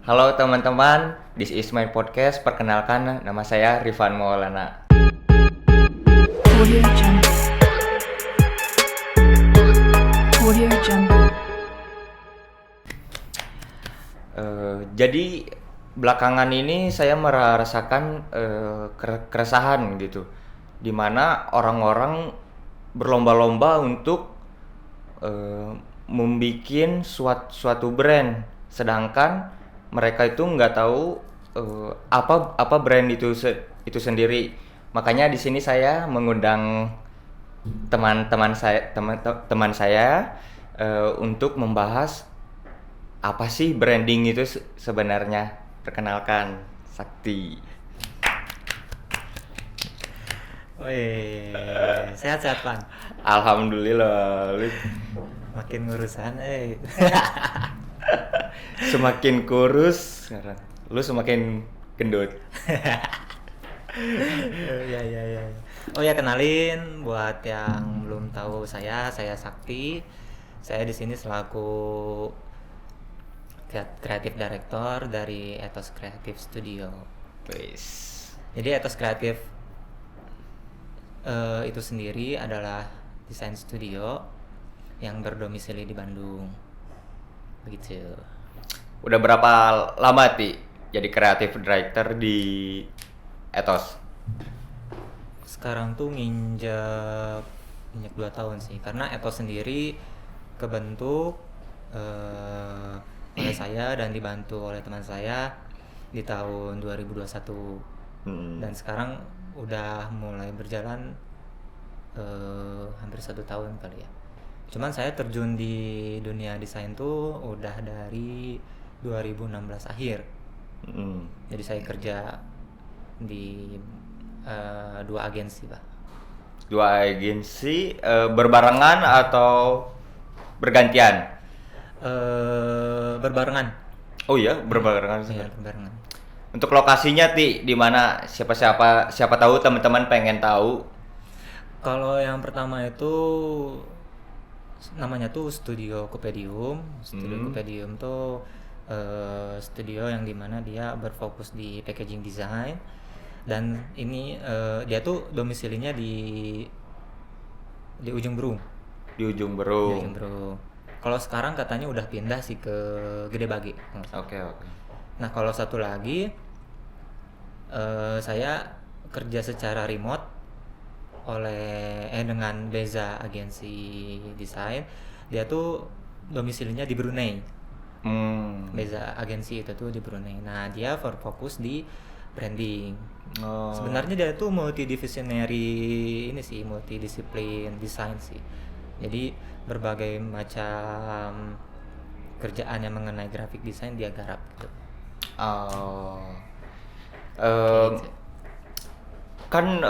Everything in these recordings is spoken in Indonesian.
Halo teman-teman, this is my podcast. Perkenalkan, nama saya Rifan Maulana. Audio Jungle. Audio Jungle. Jadi belakangan ini saya merasakan keresahan gitu, dimana orang-orang berlomba-lomba untuk membikin suatu brand, sedangkan mereka itu nggak tahu apa brand itu sendiri. Makanya di sini saya mengundang teman saya untuk membahas apa sih branding itu sebenarnya. Perkenalkan, Sakti. Wih, sehat-sehat Pan. Alhamdulillah, Makin ngurusan, semakin kurus sekarang. Lu semakin gendut. Ya. Oh ya, kenalin buat yang belum tahu saya Sakti. Saya di sini selaku kreatif director dari Ethos Creative Studio. Wis. Jadi Ethos Creative itu sendiri adalah desain studio yang berdomisili di Bandung. Begitu. Udah berapa lama jadi kreatif director di Ethos? Sekarang tuh nginjak 2 tahun sih, karena Ethos sendiri kebentuk oleh saya dan dibantu oleh teman saya di tahun 2021. Dan sekarang udah mulai berjalan hampir 1 tahun kali ya. Cuman saya terjun di dunia desain tuh udah dari 2016 akhir. Jadi saya kerja di 2 agensi, Pak. 2 agensi berbarengan atau bergantian? Berbarengan. Oh iya, berbarengan. Iya, berbarengan. Untuk lokasinya di mana? Siapa tahu teman-teman pengen tahu. Kalau yang pertama itu namanya tuh Studio Cupedium. Cupedium tuh studio yang dimana dia berfokus di packaging design, dan ini dia tuh domisilinya di Ujung Berung. Di Ujung Di Berung. Ujung Berung. Kalau sekarang katanya udah pindah sih ke Gede Bage. Oke. Nah, kalau satu lagi saya kerja secara remote dengan Beza agensi desain. Dia tuh domisilinya di Brunei. Beza agensi itu tuh di Brunei. Nah, dia berfokus di branding. Sebenarnya dia tuh multidisiplin desain sih. Jadi berbagai macam kerjaan yang mengenai graphic design dia garap gitu. Gitu. Kan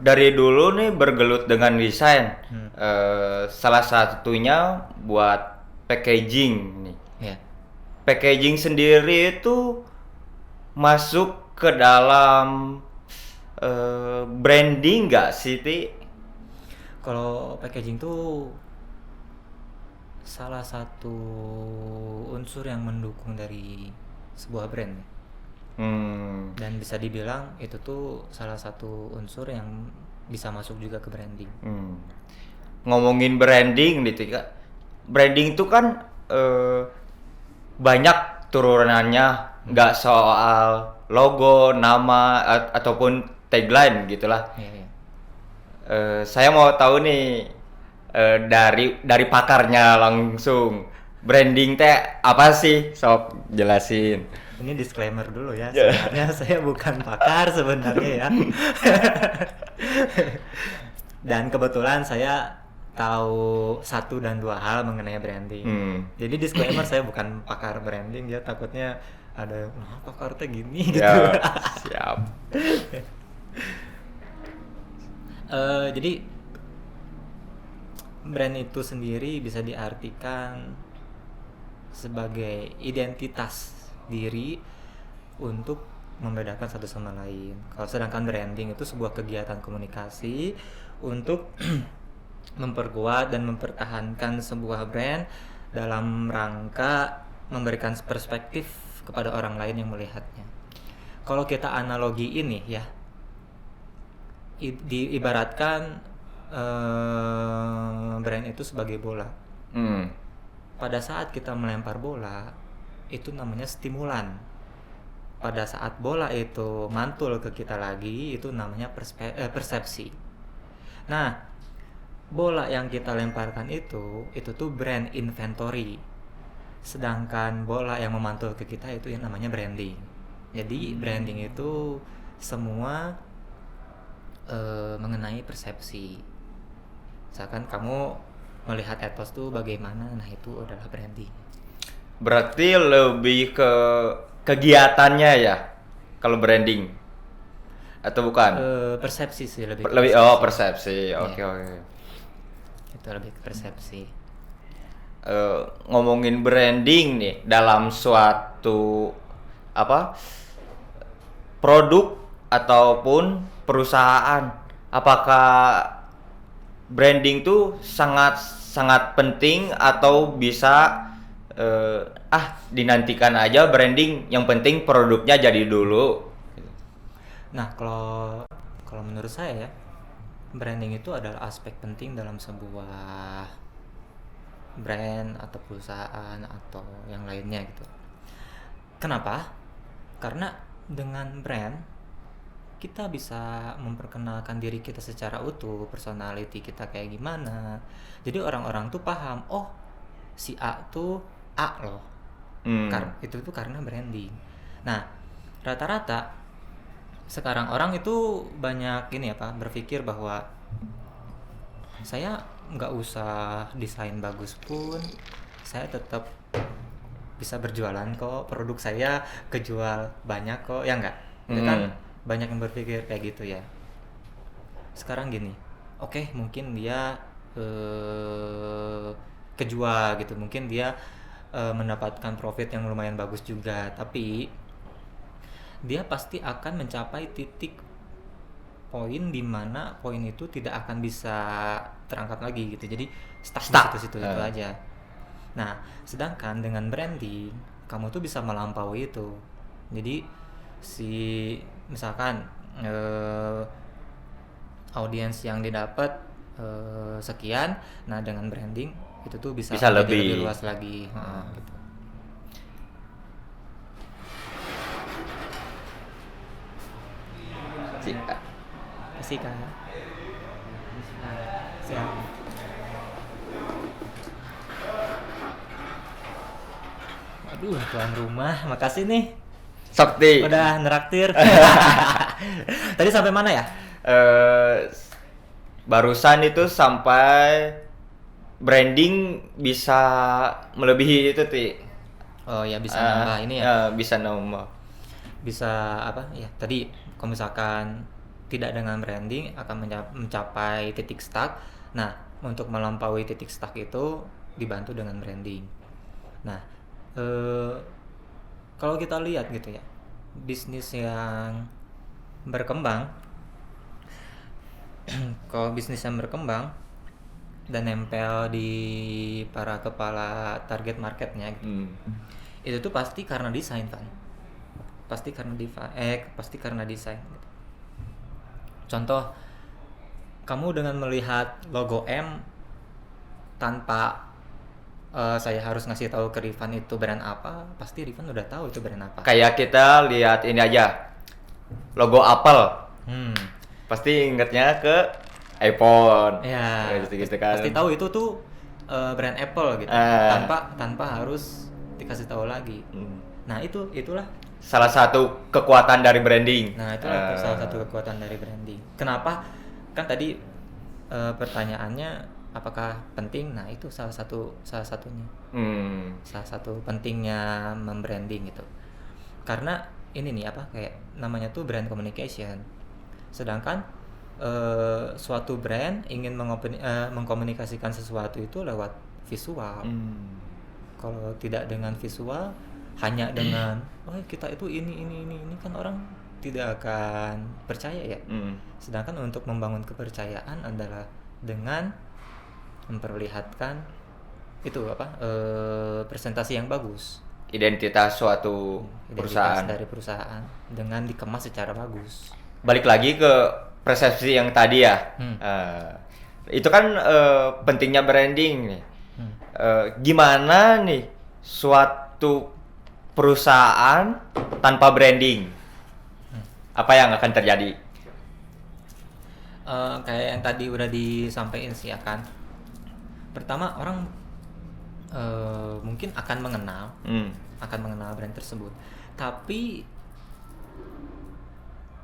dari dulu nih bergelut dengan desain. Salah satunya buat packaging nih. Ya. Packaging sendiri itu masuk ke dalam branding nggak sih, Ti? Kalau packaging tuh salah satu unsur yang mendukung dari sebuah brand. Dan bisa dibilang itu tuh salah satu unsur yang bisa masuk juga ke branding. Ngomongin branding nih, Ti, Kak. Branding itu kan banyak turunannya, nggak soal logo, nama ataupun tagline gitulah. Iya. Saya mau tahu nih dari pakarnya langsung, branding teh apa sih? Sob, jelasin. Ini disclaimer dulu ya, sebenarnya saya bukan pakar sebenarnya ya. Dan kebetulan saya tahu 1 dan 2 hal mengenai branding. Jadi disclaimer, saya bukan pakar branding ya, takutnya ada yang pakar teh gini gitu. Ya, siap. Jadi brand itu sendiri bisa diartikan sebagai identitas diri untuk membedakan satu sama lain. Kalau sedangkan branding itu sebuah kegiatan komunikasi untuk memperkuat dan mempertahankan sebuah brand dalam rangka memberikan perspektif kepada orang lain yang melihatnya. Kalau kita analogi ini ya, diibaratkan brand itu sebagai bola. Pada saat kita melempar bola, itu namanya stimulan. Pada saat bola itu mantul ke kita lagi, itu namanya persepsi. Nah, bola yang kita lemparkan itu tuh brand inventory. Sedangkan bola yang memantul ke kita itu yang namanya branding. Jadi branding itu semua mengenai persepsi. Misalkan kamu melihat etos tuh bagaimana, nah itu adalah branding. Berarti lebih ke kegiatannya ya kalau branding atau bukan? Persepsi sih lebih. Lebih persepsi. Oke. Itu lebih ke persepsi. Ngomongin branding nih dalam suatu produk ataupun perusahaan, apakah branding tuh sangat penting atau bisa dinantikan aja branding, yang penting produknya jadi dulu? Nah, kalau menurut saya ya, branding itu adalah aspek penting dalam sebuah brand atau perusahaan atau yang lainnya gitu. Kenapa? Karena dengan brand kita bisa memperkenalkan diri kita secara utuh, personality kita kayak gimana. Jadi orang-orang tuh paham, oh si A tuh A loh. Itu tuh karena branding. Nah, rata-rata sekarang orang itu banyak berpikir bahwa saya nggak usah desain bagus pun saya tetap bisa berjualan kok, produk saya kejual banyak kok, ya nggak? Itu kan banyak yang berpikir kayak gitu ya. Sekarang gini, oke, mungkin dia kejual gitu, mungkin dia mendapatkan profit yang lumayan bagus juga, tapi dia pasti akan mencapai titik poin di mana poin itu tidak akan bisa terangkat lagi gitu. Jadi stuck. Di situ aja. Nah, sedangkan dengan branding kamu tuh bisa melampaui itu. Jadi misalkan audiens yang didapat sekian, nah dengan branding itu tuh bisa lebih luas lagi. Gitu. Kasih Kak. Siap. Aduh, tuan rumah, makasih nih. Sakti. Udah neraktir. Tadi sampai mana ya? Barusan itu sampai branding bisa melebihi itu, Ti. Oh ya, bisa nambah ini ya. Bisa nambah. Bisa ya, tadi kalau misalkan tidak dengan branding akan mencapai titik stuck. Nah, untuk melampaui titik stuck itu dibantu dengan branding. Nah, kalau kita lihat gitu ya, bisnis yang berkembang, kalau bisnis yang berkembang dan nempel di para kepala target marketnya gitu, itu tuh pasti karena desain kan, pasti karena desain gitu. Contoh, kamu dengan melihat logo M tanpa saya harus ngasih tahu ke Rifan itu brand apa, pasti Rifan udah tahu itu brand apa. Kayak kita lihat ini aja, logo Apple, pasti ingetnya ke iPhone. Ya, gitu kan. Pasti tahu itu tuh brand Apple gitu, tanpa harus dikasih tahu lagi. Nah itulah salah satu kekuatan dari branding. Nah, itulah salah satu kekuatan dari branding. Kenapa? Kan tadi pertanyaannya apakah penting? Nah, itu salah satunya. Salah satu pentingnya membranding gitu. Karena ini nih kayak namanya tuh brand communication. Sedangkan suatu brand ingin mengkomunikasikan sesuatu itu lewat visual. Kalau tidak dengan visual, hanya dengan kita itu ini kan orang tidak akan percaya ya. Sedangkan untuk membangun kepercayaan adalah dengan memperlihatkan itu presentasi yang bagus. identitas suatu Identitas perusahaan. dari perusahaan dengan dikemas secara bagus. Balik lagi ke persepsi yang tadi ya. Itu kan pentingnya branding nih. Gimana nih suatu perusahaan tanpa branding? Apa yang akan terjadi? Kayak yang tadi udah disampaikan sih, akan pertama orang mungkin akan mengenal brand tersebut, tapi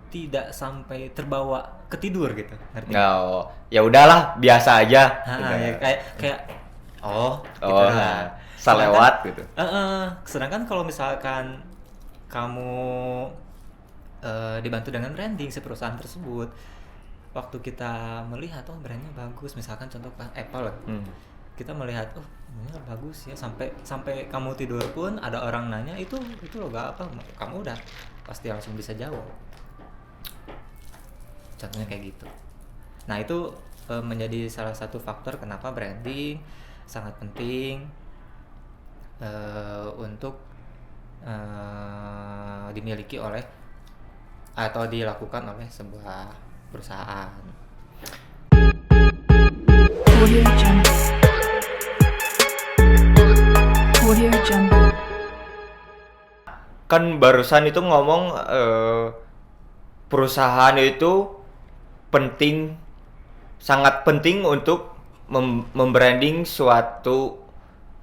tidak sampai terbawa ketidur gitu, ngerti? Oh, ya udahlah, biasa aja. Ya, kayak oh gitu Oh, lah. selewat gitu. Sedangkan kalau misalkan kamu dibantu dengan branding si perusahaan tersebut, waktu kita melihat brandnya bagus, misalkan contoh Apple, kita melihat ini bagus ya, sampai kamu tidur pun ada orang nanya itu logo apa, kamu udah pasti langsung bisa jawab. Contohnya kayak gitu. Nah itu menjadi salah satu faktor kenapa branding sangat penting untuk dimiliki oleh atau dilakukan oleh sebuah perusahaan. Audio Jungle. Audio Jungle. Kan barusan itu ngomong perusahaan itu penting, sangat penting untuk membranding suatu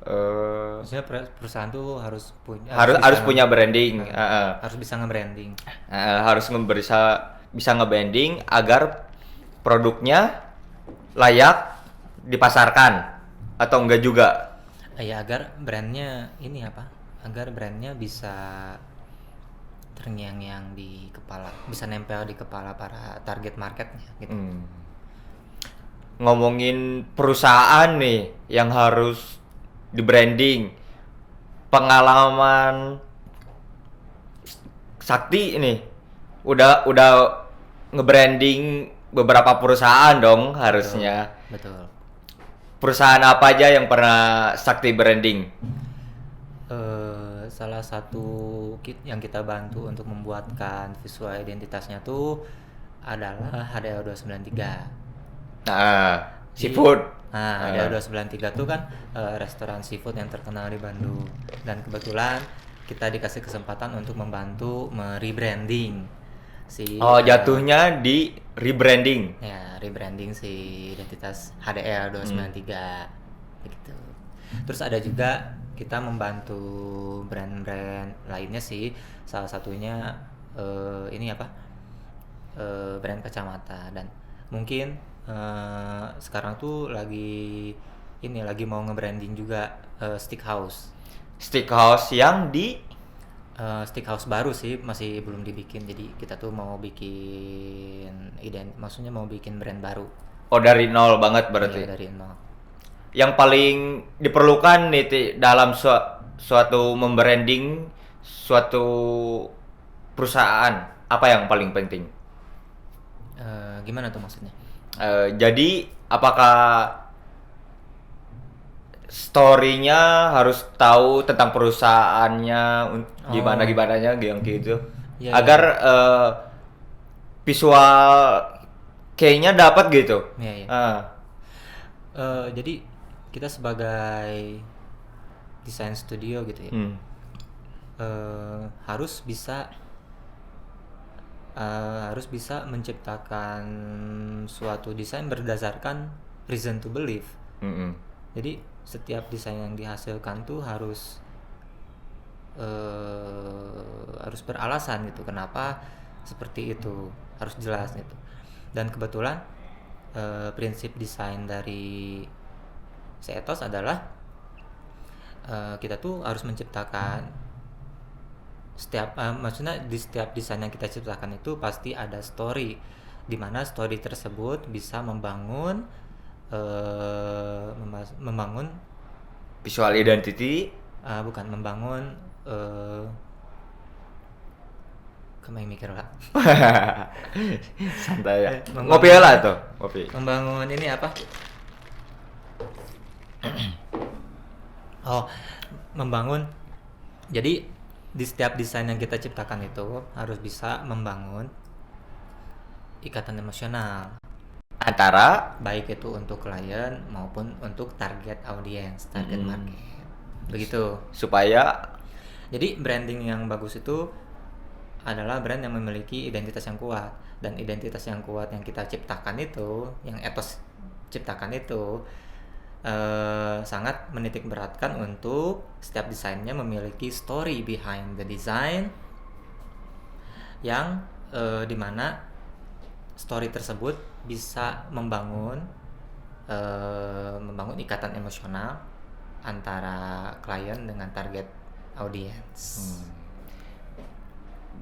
Maksudnya perusahaan tuh harus punya branding, harus bisa nge-branding. harus bisa nge-branding agar produknya layak dipasarkan atau enggak juga. Ya agar brandnya agar brandnya bisa terngiang-ngiang di kepala, bisa nempel di kepala para target marketnya gitu. Ngomongin perusahaan nih yang harus di branding, pengalaman Sakti ini udah nge-branding beberapa perusahaan dong harusnya. Betul. Perusahaan apa aja yang pernah Sakti branding? Salah satu yang kita bantu untuk membuatkan visual identitasnya tuh adalah HDL 293. Seafood. HDL 293 tuh kan restoran seafood yang terkenal di Bandung, dan kebetulan kita dikasih kesempatan untuk membantu rebranding si Jatuhnya di rebranding. ya, rebranding si identitas HDL 293 begitu. Terus ada juga kita membantu brand-brand lainnya sih, salah satunya brand kacamata, dan mungkin sekarang tuh lagi mau nge-branding juga stick house yang di stick house baru sih, masih belum dibikin. Jadi kita tuh mau bikin maksudnya mau bikin brand baru. dari nol banget berarti. Iya, dari nol. Yang paling diperlukan nih dalam suatu membranding suatu perusahaan, apa yang paling penting? Gimana tuh maksudnya? Jadi apakah story-nya harus tahu tentang perusahaannya, gimananya yang gitu, Ya, agar visual kayaknya dapat gitu. Iya. Jadi kita sebagai desain studio gitu ya, harus bisa menciptakan suatu desain berdasarkan reason to believe. Jadi setiap desain yang dihasilkan tuh harus beralasan gitu, kenapa seperti itu, harus jelas gitu. Dan kebetulan prinsip desain dari Seetos adalah kita tuh harus menciptakan maksudnya di setiap desain yang kita ciptakan itu pasti ada story, di mana story tersebut bisa membangun Visual identity. membangun kamu yang mikir lah. Santai ya. Ngopi lah tuh, ngopi. Membangun ini apa? membangun Jadi di setiap desain yang kita ciptakan itu harus bisa membangun ikatan emosional, Antara baik itu untuk klien maupun untuk target audiens, target market. Begitu. supaya Jadi branding yang bagus itu adalah brand yang memiliki identitas yang kuat, dan identitas yang kuat yang kita ciptakan itu, yang etos ciptakan itu sangat menitik beratkan untuk setiap desainnya memiliki story behind the design, yang dimana story tersebut bisa membangun ikatan emosional antara klien dengan target audiens.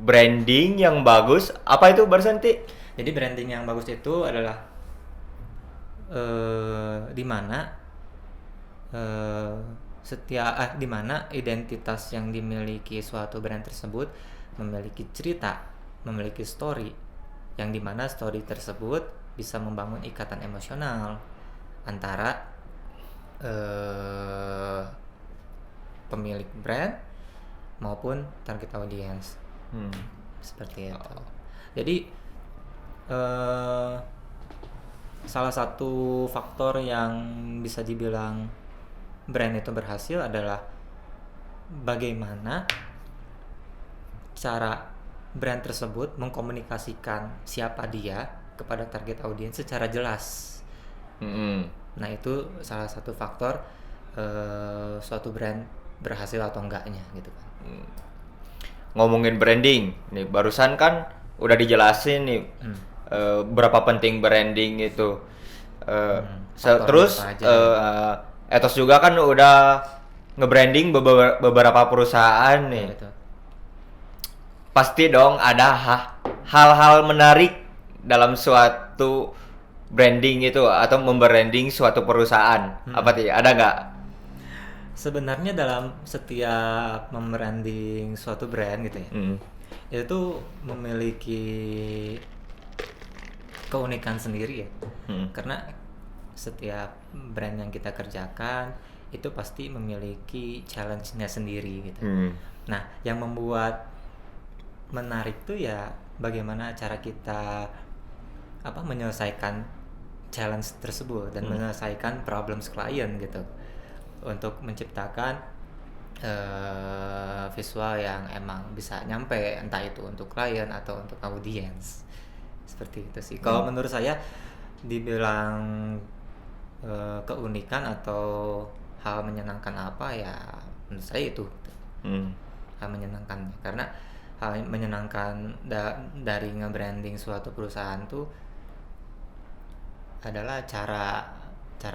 branding yang bagus apa itu barusan Ti? Jadi branding yang bagus itu adalah di mana di mana identitas yang dimiliki suatu brand tersebut memiliki cerita, memiliki story, yang dimana story tersebut bisa membangun ikatan emosional antara pemilik brand maupun target audiens. Seperti itu. Jadi salah satu faktor yang bisa dibilang brand itu berhasil adalah bagaimana cara brand tersebut mengkomunikasikan siapa dia kepada target audiens secara jelas. Nah, itu salah satu faktor suatu brand berhasil atau enggaknya gitu kan. Ngomongin branding nih barusan kan udah dijelasin nih berapa penting branding itu. Faktornya Terus apa aja. Etos juga kan udah nge-branding beberapa perusahaan nih. Betul. Pasti dong ada hal-hal menarik dalam suatu branding itu atau membranding suatu perusahaan. Apa sih? Ada nggak? Sebenarnya dalam setiap membranding suatu brand gitu ya, itu memiliki keunikan sendiri ya. Karena setiap brand yang kita kerjakan itu pasti memiliki challenge-nya sendiri gitu. Nah, yang membuat menarik tuh ya bagaimana cara kita menyelesaikan challenge tersebut dan menyelesaikan problems klien gitu, untuk menciptakan visual yang emang bisa nyampe, entah itu untuk klien atau untuk audiens. Seperti itu sih. Kalau menurut saya dibilang keunikan atau hal menyenangkan apa ya, menurut saya itu hal menyenangkan, karena hal menyenangkan dari nge-branding suatu perusahaan tuh adalah cara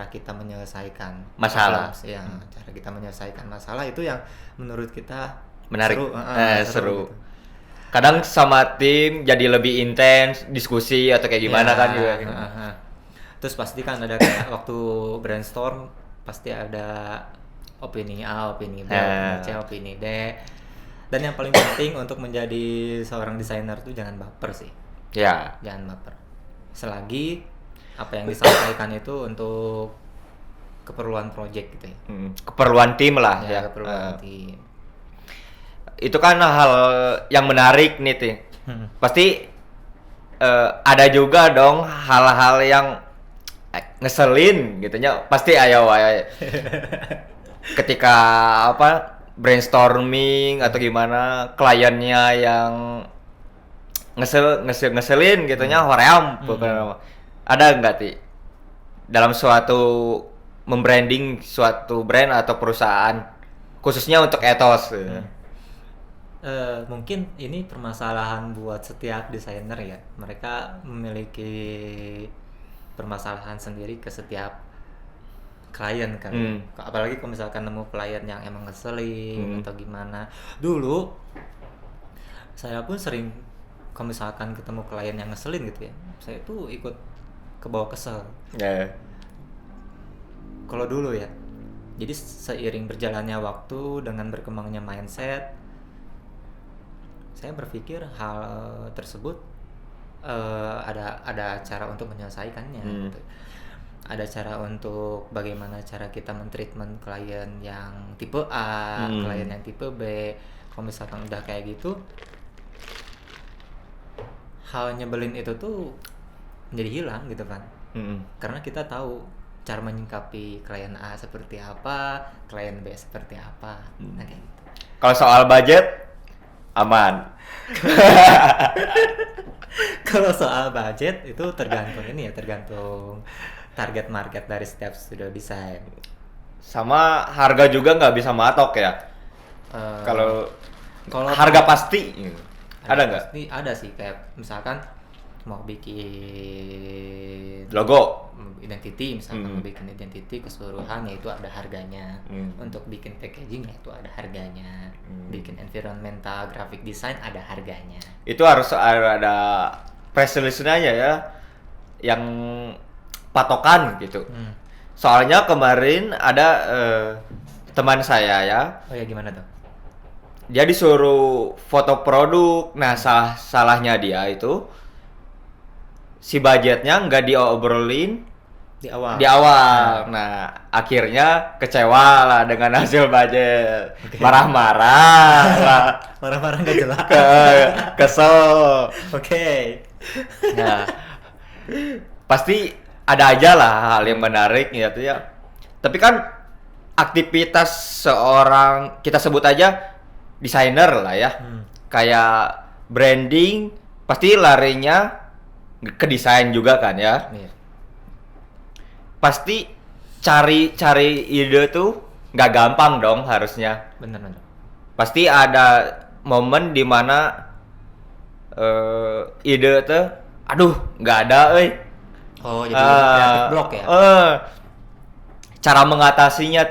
kita menyelesaikan Masalah. ya, cara kita menyelesaikan masalah itu yang menurut kita Menarik. seru Seru. gitu. Kadang sama tim jadi lebih intens diskusi atau kayak gimana Ya, kan juga. Terus pasti kan ada kayak waktu brainstorm pasti ada opini A, opini B, opini C, opini D. Dan yang paling penting untuk menjadi seorang desainer tuh jangan baper sih. Ya. Jangan baper. Selagi apa yang disampaikan itu untuk keperluan project gitu ya. Keperluan tim lah ya. Keperluan tim. Itu kan hal yang menarik nih Ti. Pasti ada juga dong hal-hal yang ngeselin gitunya, pasti ayo ketika brainstorming atau gimana kliennya yang ngeselin gitunya hoream. Ada nggak Ti dalam suatu membranding suatu brand atau perusahaan khususnya untuk etos? Mungkin ini permasalahan buat setiap desainer ya. Mereka memiliki permasalahan sendiri ke setiap klien kan. Apalagi kalau misalkan nemu klien yang emang ngeselin atau gimana. Dulu saya pun sering kalau misalkan ketemu klien yang ngeselin gitu ya, saya tuh ikut kebawa kesel. Kalau dulu ya. Jadi seiring berjalannya waktu dengan berkembangnya mindset, saya berpikir hal tersebut ada cara untuk menyelesaikannya gitu. ada cara untuk bagaimana cara kita mentreatment klien yang tipe A, klien yang tipe B. Kalau misalkan udah kayak gitu, hal nyebelin itu tuh menjadi hilang gitu kan. Karena kita tahu cara menyikapi klien A seperti apa, klien B seperti apa. Nah kayak gitu. Kalau soal budget aman. Kalau soal budget itu tergantung target market dari setiap studio desain. Sama harga juga nggak bisa matok ya. Kalau harga pasti ada nggak? Pasti ada sih, kayak misalkan mau bikin Logo. identity, misalkan mau bikin identity keseluruhan, yaitu ada harganya. Untuk bikin packaging itu ada harganya. Bikin environmental graphic design ada harganya. Itu harus ada press release-nya ya, yang patokan gitu. Soalnya kemarin ada teman saya ya. Oh ya, gimana tuh? Dia disuruh foto produk. Nah, salahnya dia itu si budgetnya nggak diobrolin Di awal. Nah, akhirnya kecewa lah dengan hasil budget. Marah-marah lah. Marah-marah nggak jelas. Kesel. Oke. Nah, pasti ada aja lah hal yang menarik gitu ya. Tapi kan aktivitas seorang, kita sebut aja desainer lah ya. Kayak branding pasti larinya ke desain juga kan ya. Iya. Pasti cari ide tuh nggak gampang dong harusnya. Bener. Pasti ada momen dimana ide tuh, aduh nggak ada, Oh, jadi kreatif block ya? Cara mengatasinya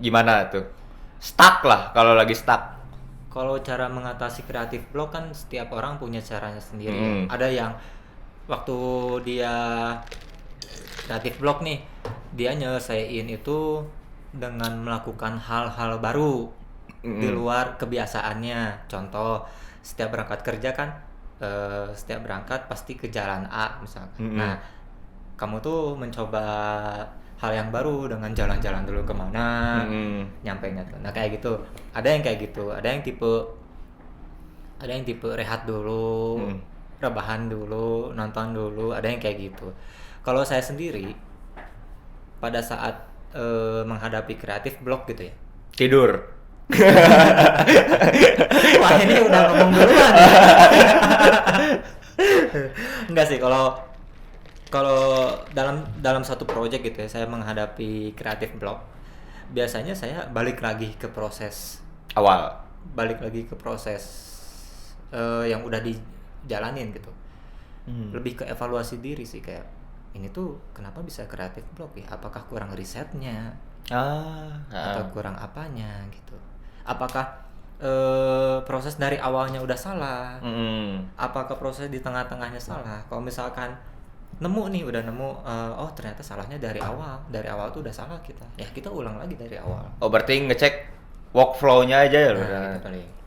gimana tuh? Stuck lah kalau lagi stuck. Kalau cara mengatasi kreatif block kan setiap orang punya caranya sendiri. Ada yang waktu dia kreatif block nih, dia nyelesain itu dengan melakukan hal-hal baru di luar kebiasaannya. Contoh, setiap berangkat kerja kan, setiap berangkat pasti ke jalan A misalkan. Nah, kamu tuh mencoba hal yang baru dengan jalan-jalan dulu kemana, nyampainya tuh. Nah kayak gitu. Ada yang kayak gitu. Ada yang tipe rehat dulu, rebahan dulu, nonton dulu. Ada yang kayak gitu. Kalau saya sendiri pada saat menghadapi kreatif block gitu ya, Tidur. wah ini udah ngomong duluan. Enggak sih, kalau dalam satu project gitu ya, saya menghadapi kreatif block, biasanya saya balik lagi ke proses yang udah dijalanin gitu. Lebih ke evaluasi diri sih, kayak ini tuh kenapa bisa kreatif block ya? Apakah kurang risetnya? Atau kurang apanya gitu? Apakah proses dari awalnya udah salah? Apakah proses di tengah-tengahnya salah? Kalau misalkan udah nemu, oh ternyata salahnya dari awal tuh udah salah kita. Ya kita ulang lagi dari awal. Oh, berarti ngecek workflow-nya aja ya lo. Gitu paling.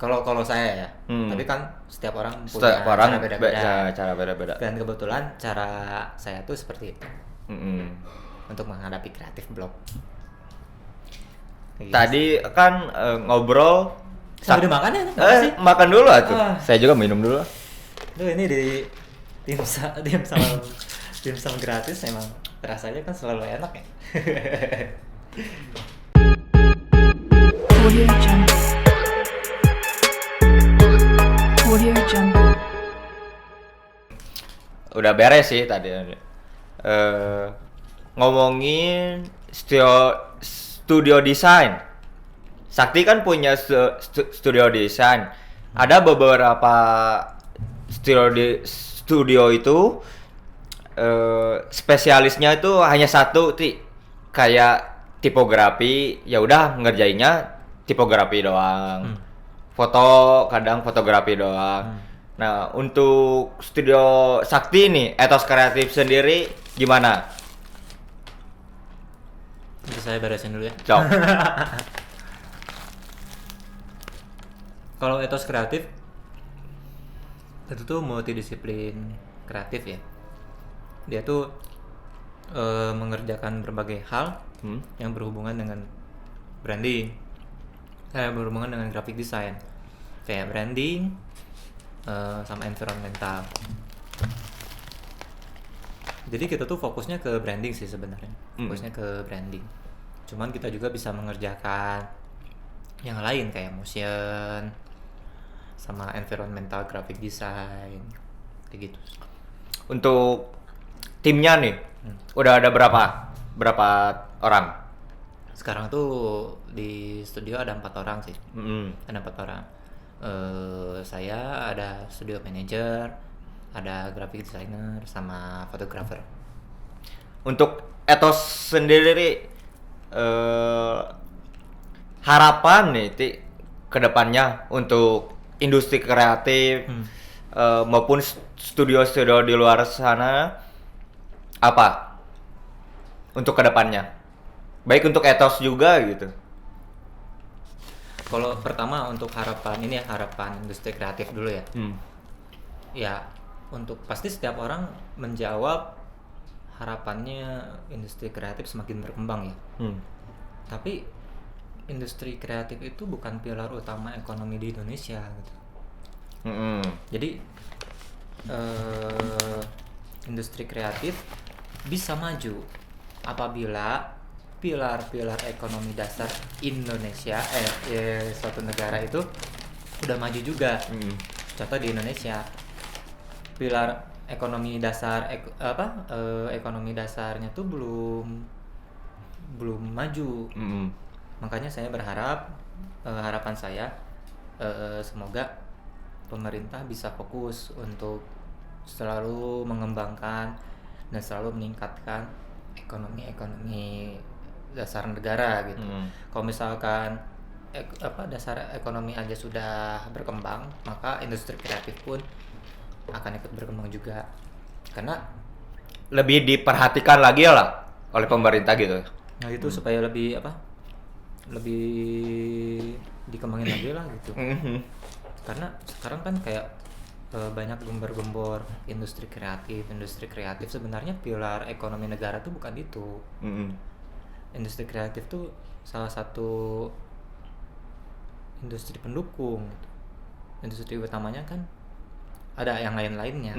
Kalau saya ya, tapi kan setiap orang punya Setiap orang cara beda-beda. beda. Dan kebetulan cara saya tuh seperti itu untuk menghadapi kreatif block. Kayak gitu. Tadi kan ngobrol. Sambil dimakan ya? Nggak sih? Makan dulu tuh. Saya juga minum dulu. Tuh ini di dimsum gratis emang rasanya kan selalu enak ya. Audio Jungle. Audio Jungle. Udah beres sih tadi. Ngomongin studio desain. Sakti kan punya studio desain. Ada beberapa studio itu spesialisnya itu hanya satu, kayak tipografi. Ya udah ngerjainnya tipografi doang. Foto kadang fotografi doang. Nah, untuk studio Sakti nih, Ethos Kreatif sendiri gimana? Nanti saya beresin dulu ya. Cok. Kalau Ethos Kreatif itu tuh multidisiplin kreatif ya. Dia tuh mengerjakan berbagai hal yang berhubungan dengan branding, berhubungan dengan graphic design, kayak branding sama environmental. Jadi kita tuh fokusnya ke branding sih sebenarnya, fokusnya ke branding. Cuman kita juga bisa mengerjakan yang lain kayak motion sama environmental graphic design kayak gitu. Untuk timnya nih, udah ada berapa orang? Sekarang tuh di studio ada 4 orang sih. Ada 4 orang. Saya ada studio manager, ada graphic designer, sama fotografer. Untuk Ethos sendiri harapan nih ke depannya untuk industri kreatif maupun studio-studio di luar sana apa untuk kedepannya, baik untuk Ethos juga gitu. Kalau pertama untuk harapan ini ya, harapan industri kreatif dulu ya. Ya untuk pasti setiap orang menjawab harapannya industri kreatif semakin berkembang ya. Tapi industri kreatif itu bukan pilar utama ekonomi di Indonesia gitu. Jadi industri kreatif bisa maju apabila pilar-pilar ekonomi dasar Indonesia suatu negara itu udah maju juga. Contoh di Indonesia pilar ekonomi dasar ekonomi dasarnya tuh belum maju. Makanya saya berharap harapan saya semoga pemerintah bisa fokus untuk selalu mengembangkan dan selalu meningkatkan ekonomi dasar negara gitu. Kalau misalkan dasar ekonomi aja sudah berkembang, maka industri kreatif pun akan ikut berkembang juga. Karena lebih diperhatikan lagi lah oleh pemerintah gitu. Nah itu supaya lebih dikembangin lagi lah gitu. Karena sekarang kan kayak banyak gembor-gembor industri kreatif sebenarnya pilar ekonomi negara tuh bukan itu. Industri kreatif tuh salah satu industri pendukung. Industri utamanya kan ada yang lain-lainnya.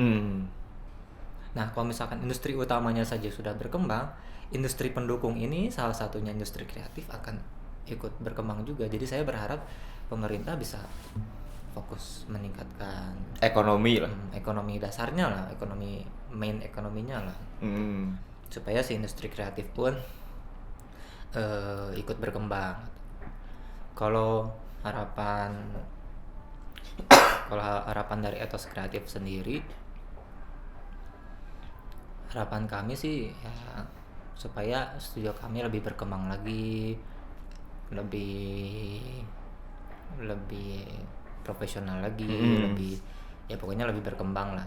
Nah kalau misalkan industri utamanya saja sudah berkembang, industri pendukung ini salah satunya industri kreatif akan ikut berkembang juga. Jadi saya berharap pemerintah bisa fokus meningkatkan ekonomi lah, ekonomi dasarnya lah, main ekonominya lah, supaya si industri kreatif pun ikut berkembang. Kalau harapan dari Ethos Kreatif sendiri, harapan kami sih ya supaya studio kami lebih berkembang lagi, lebih profesional lagi, lebih ya pokoknya lebih berkembang lah,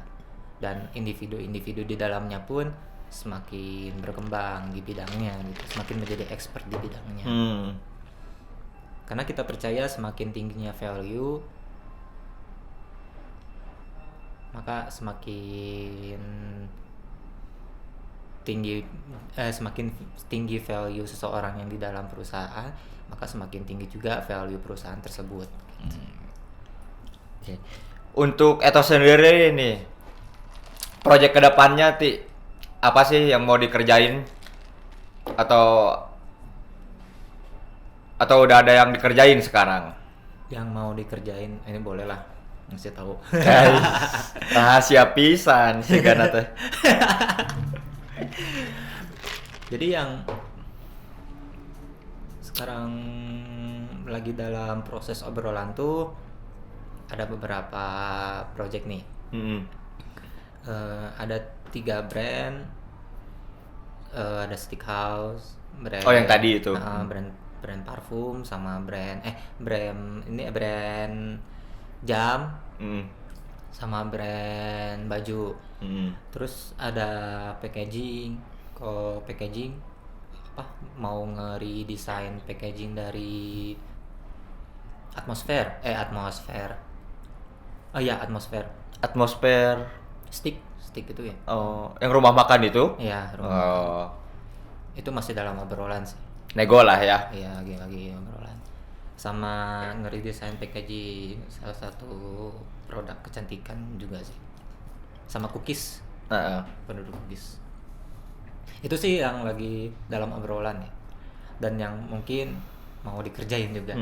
dan individu di dalamnya pun semakin berkembang di bidangnya gitu, semakin menjadi expert di bidangnya. Karena kita percaya semakin tingginya value, maka semakin tinggi value seseorang yang di dalam perusahaan, maka semakin tinggi juga value perusahaan tersebut. Untuk Ethos sendiri nih, proyek kedepannya apa sih yang mau dikerjain, atau udah ada yang dikerjain sekarang? Yang mau dikerjain ini boleh lah ngasih tahu. Rahasia pisan sih kan teh. Jadi yang sekarang lagi dalam proses obrolan tuh ada beberapa project nih. Ada 3 brand, ada Stick House, brand. Oh yang tadi itu. Brand parfum sama brand jam, sama brand baju. Terus ada packaging. Kalau packaging mau nge-redesign packaging dari atmosfer. Atmosfer. Stick stick itu ya. Oh, yang rumah makan itu? Iya, Oh, itu masih dalam obrolan sih. nego lah ya. Iya, lagi obrolan. Sama ngeredesain packaging salah satu produk kecantikan juga sih. Sama cookies, Heeh. penduduk cookies. Itu sih yang lagi dalam obrolan ya. Dan yang mungkin mau dikerjain juga.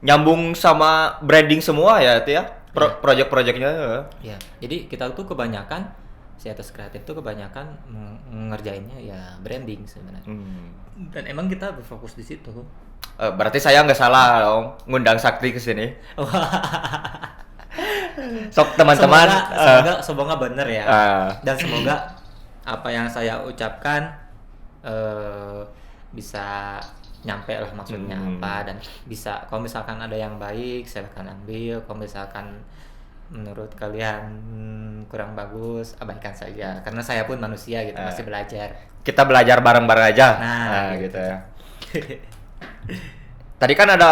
Nyambung sama branding semua ya itu ya? Project-projectnya. Ya, jadi kita tuh kebanyakan si Etos Kreatif tuh kebanyakan ngerjainnya ya branding sebenarnya. Dan emang kita berfokus di situ. Berarti saya nggak salah dong ngundang Sakti ke sini. Sok teman-teman. Semoga bener ya. Dan semoga apa yang saya ucapkan bisa nyampe lah maksudnya apa, dan bisa kalau misalkan ada yang baik silakan ambil, kalau misalkan menurut kalian kurang bagus abaikan saja, karena saya pun manusia gitu, masih belajar. Kita belajar bareng-bareng aja. Nah, gitu ya. Tadi kan ada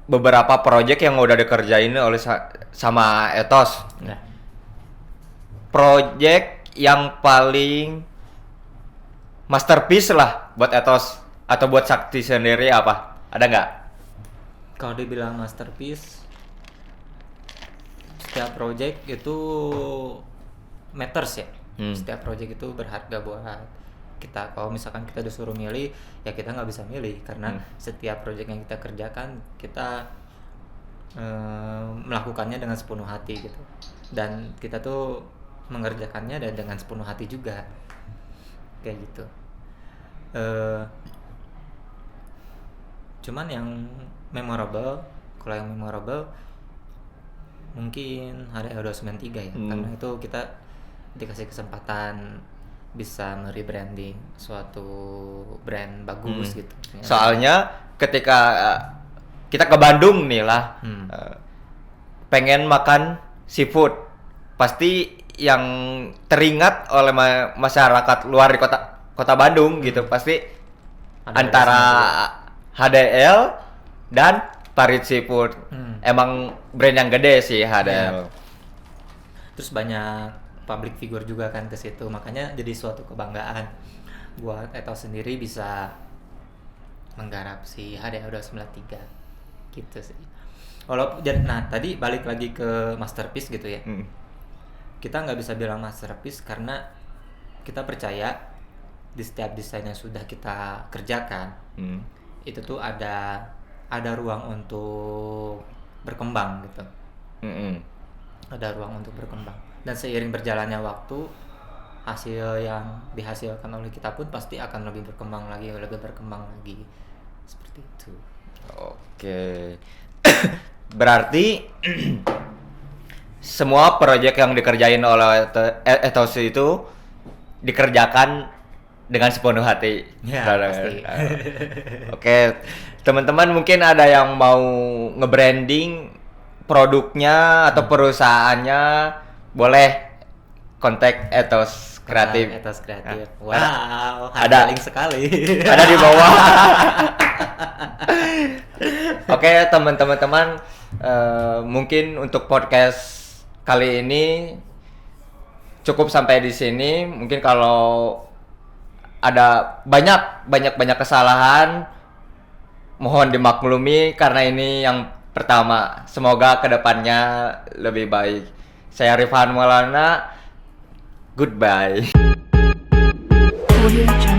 beberapa project yang udah dikerjain oleh sama Etos. Nah, Project yang paling masterpiece lah buat Etos atau buat Sakti sendiri apa? Ada nggak? kalau dibilang masterpiece, setiap project itu matters ya. Setiap project itu berharga buat kita. Kalau misalkan kita disuruh milih, ya kita nggak bisa milih karena setiap project yang kita kerjakan kita melakukannya dengan sepenuh hati gitu, dan kita tuh mengerjakannya dan dengan sepenuh hati juga kayak gitu. Cuman yang memorable, kalau yang memorable mungkin HDL 293 ya, karena itu kita dikasih kesempatan bisa merebranding suatu brand bagus gitu. Soalnya ketika kita ke Bandung nih lah, pengen makan seafood, pasti yang teringat oleh masyarakat luar di kota Bandung gitu pasti antara HDL dan Parit Seafood. Emang brand yang gede sih HDL. Terus banyak public figure juga kan ke situ, makanya jadi suatu kebanggaan buat Etos sendiri bisa menggarap si HDL 293 gitu sih. Nah tadi balik lagi ke masterpiece gitu ya. Kita nggak bisa bilang masterpiece karena kita percaya di setiap desain yang sudah kita kerjakan itu tuh ada ruang untuk berkembang gitu. Ada ruang untuk berkembang, dan seiring berjalannya waktu hasil yang dihasilkan oleh kita pun pasti akan lebih berkembang lagi seperti itu. Oke. Berarti semua proyek yang dikerjain oleh Etos itu dikerjakan dengan sepenuh hati. Ya, pasti. Oke, teman-teman mungkin ada yang mau nge-branding produknya atau perusahaannya, boleh kontak Etos Kreatif. Etos Kreatif. Wow, ada link sekali. Ada di bawah. Oke, teman-teman, mungkin untuk podcast kali ini cukup sampai di sini. Mungkin kalau ada banyak kesalahan, mohon dimaklumi karena ini yang pertama. Semoga kedepannya lebih baik. Saya Rifhan Maulana. Goodbye. Audio Jungle.